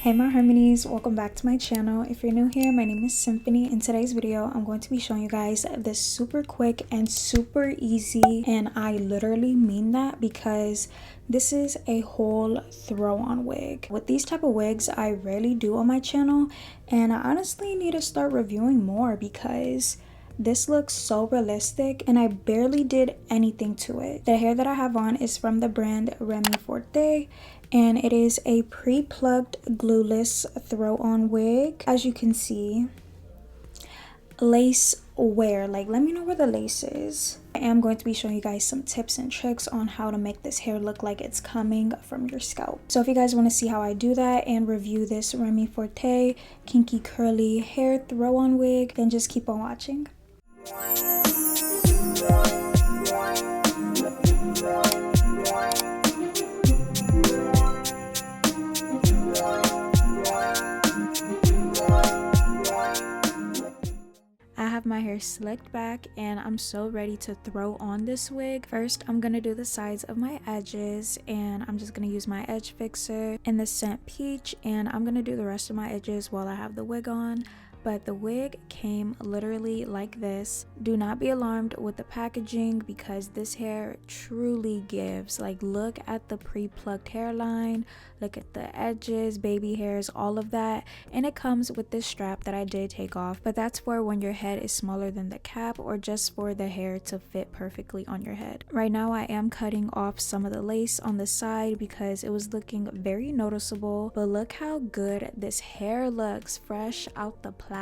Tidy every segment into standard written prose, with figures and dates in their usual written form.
Hey my harmonies, welcome back to my channel. If you're new here, my name is Symphony. In today's video, I'm going to be showing you guys this super quick and super easy, and I literally mean that because this is a whole throw-on wig. With these type of wigs, I rarely do on my channel, and I honestly need to start reviewing more because this looks so realistic and I barely did anything to it. The hair that I have on is from the brand REMY FORTE, and it is a pre-plucked glueless throw-on wig. As you can see, lace wear, like let me know where the lace is. I am going to be showing you guys some tips and tricks on how to make this hair look like it's coming from your scalp. So if you guys want to see how I do that and review this REMY FORTE kinky curly hair throw-on wig, then just keep on watching. I have my hair slicked back and I'm so ready to throw on this wig. First, I'm gonna do the sides of my edges, and I'm just gonna use my edge fixer in the scent peach, and I'm gonna do the rest of my edges while I have the wig on. But the wig came literally like this. Do not be alarmed with the packaging because this hair truly gives. Like, look at the pre-plucked hairline, look at the edges, baby hairs, all of that. And it comes with this strap that I did take off, but that's for when your head is smaller than the cap or just for the hair to fit perfectly on your head. Right now I am cutting off some of the lace on the side because it was looking very noticeable, but look how good this hair looks fresh out the plastic.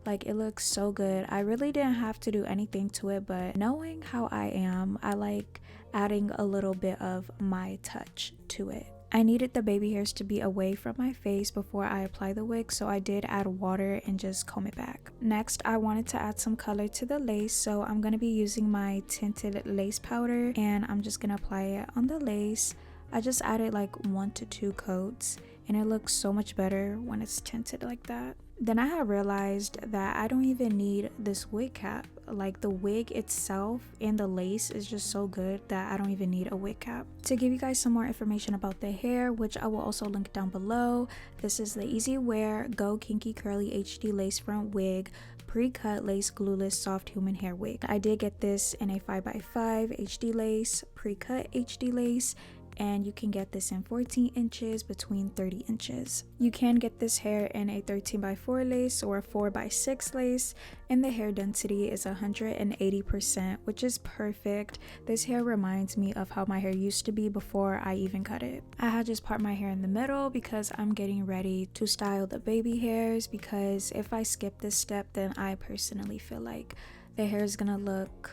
Like, it looks so good. I really didn't have to do anything to it, but knowing how I am, I like adding a little bit of my touch to it. I needed the baby hairs to be away from my face before I apply the wig, so I did add water and just comb it back. Next, I wanted to add some color to the lace, so I'm going to be using my tinted lace powder, and I'm just going to apply it on the lace. I just added like 1 to 2 coats, and it looks so much better when it's tinted like that. Then I have realized that I don't even need this wig cap. Like, the wig itself and the lace is just so good that I don't even need a wig cap. To give you guys some more information about the hair, which I will also link down below, this is the Easy Wear Go Kinky Curly HD Lace Front Wig Pre-Cut Lace Glueless Soft Human Hair Wig. I did get this in a 5x5 HD lace, pre-cut HD lace, and you can get this in 14 inches between 30 inches. You can get this hair in a 13x4 lace or a 4x6 lace, and the hair density is 180%, which is perfect. This hair reminds me of how my hair used to be before I even cut it. I had just part my hair in the middle because I'm getting ready to style the baby hairs, because if I skip this step, then I personally feel like the hair is gonna look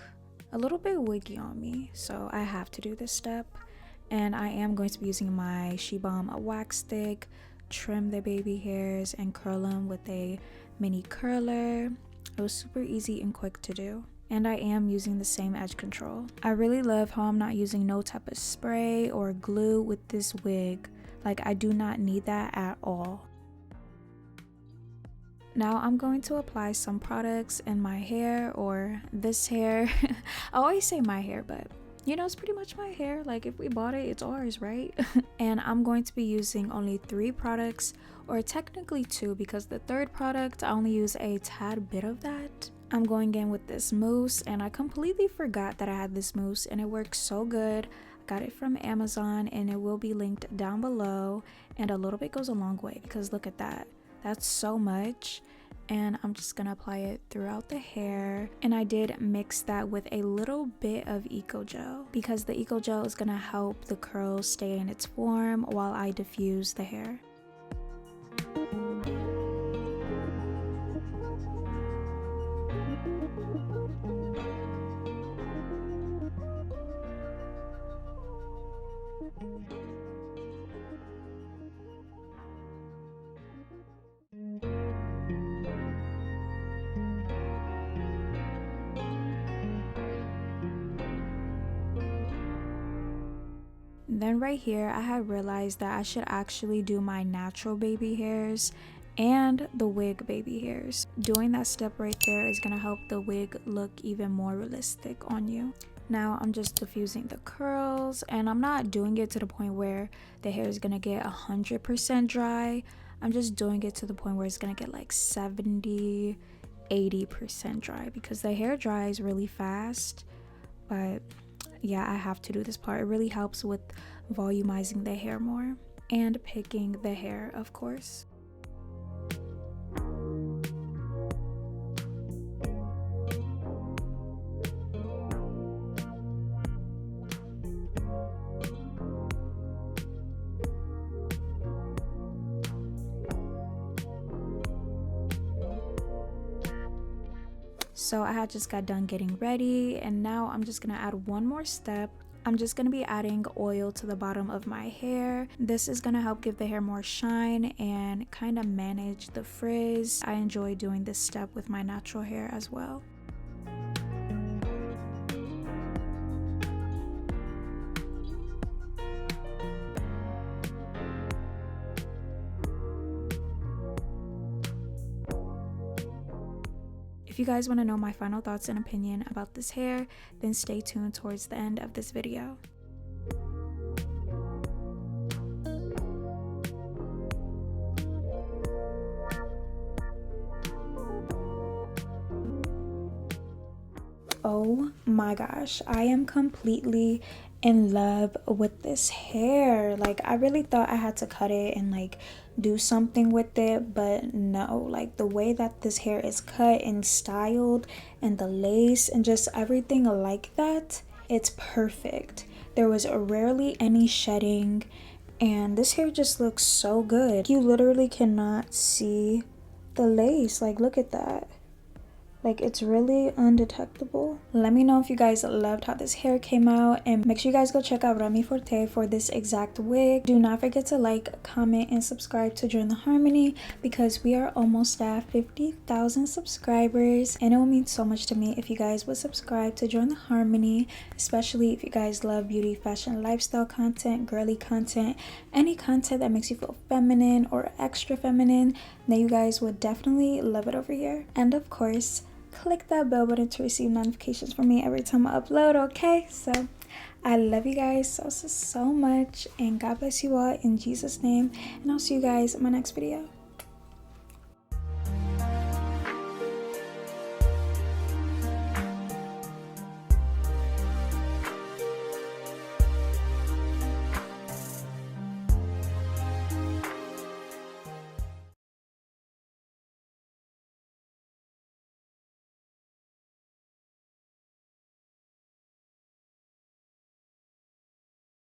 a little bit wiggy on me, so I have to do this step. And I am going to be using my 𝐏𝐶 wax stick, trim the baby hairs and curl them with a mini curler. It was super easy and quick to do. And I am using the same edge control. I really love how I'm not using no type of spray or glue with this wig. Like, I do not need that at all. Now I'm going to apply some products in my hair, or this hair. I always say my hair, but you know, it's pretty much my hair. Like, if we bought it, it's ours, right? And I'm going to be using only 3 products, or technically 2, because the third product, I only use a tad bit of that. I'm going in with this mousse, and I completely forgot that I had this mousse, and it works so good. I got it from Amazon, and it will be linked down below, and a little bit goes a long way, because look at that. That's so much. And I'm just gonna apply it throughout the hair, and I did mix that with a little bit of 𝐿𝐴 because the 𝐿𝐴 is gonna help the curls stay in its form while I diffuse the hair. Then right here, I had realized that I should actually do my natural baby hairs and the wig baby hairs. Doing that step right there is gonna help the wig look even more realistic on you. Now I'm just diffusing the curls, and I'm not doing it to the point where the hair is gonna get 100% dry. I'm just doing it to the point where it's gonna get like 70-80% dry, because the hair dries really fast. But yeah, I have to do this part. It really helps with volumizing the hair more and picking the hair, of course. So I had just got done getting ready, and now I'm just gonna add one more step. I'm just gonna be adding oil to the bottom of my hair. This is gonna help give the hair more shine and kind of manage the frizz. I enjoy doing this step with my natural hair as well. If you guys want to know my final thoughts and opinion about this hair, then stay tuned towards the end of this video. Oh my gosh, I am completely in love with this hair. Like, I really thought I had to cut it and like do something with it, but no, like the way that this hair is cut and styled and the lace and just everything like that, it's perfect. There was rarely any shedding, and this hair just looks so good. You literally cannot see the lace. Like, look at that. Like, it's really undetectable. Let me know if you guys loved how this hair came out, and make sure you guys go check out REMY FORTE for this exact wig. Do not forget to like, comment, and subscribe to join the Harmony, because we are almost at 50,000 subscribers, and it will mean so much to me if you guys would subscribe to join the Harmony, especially if you guys love beauty, fashion, lifestyle content, girly content, any content that makes you feel feminine or extra feminine. Then you guys would definitely love it over here. And of course, click that bell button to receive notifications from me every time I upload, okay? So I love you guys so much, and God bless you all in Jesus' name, and I'll see you guys in my next video.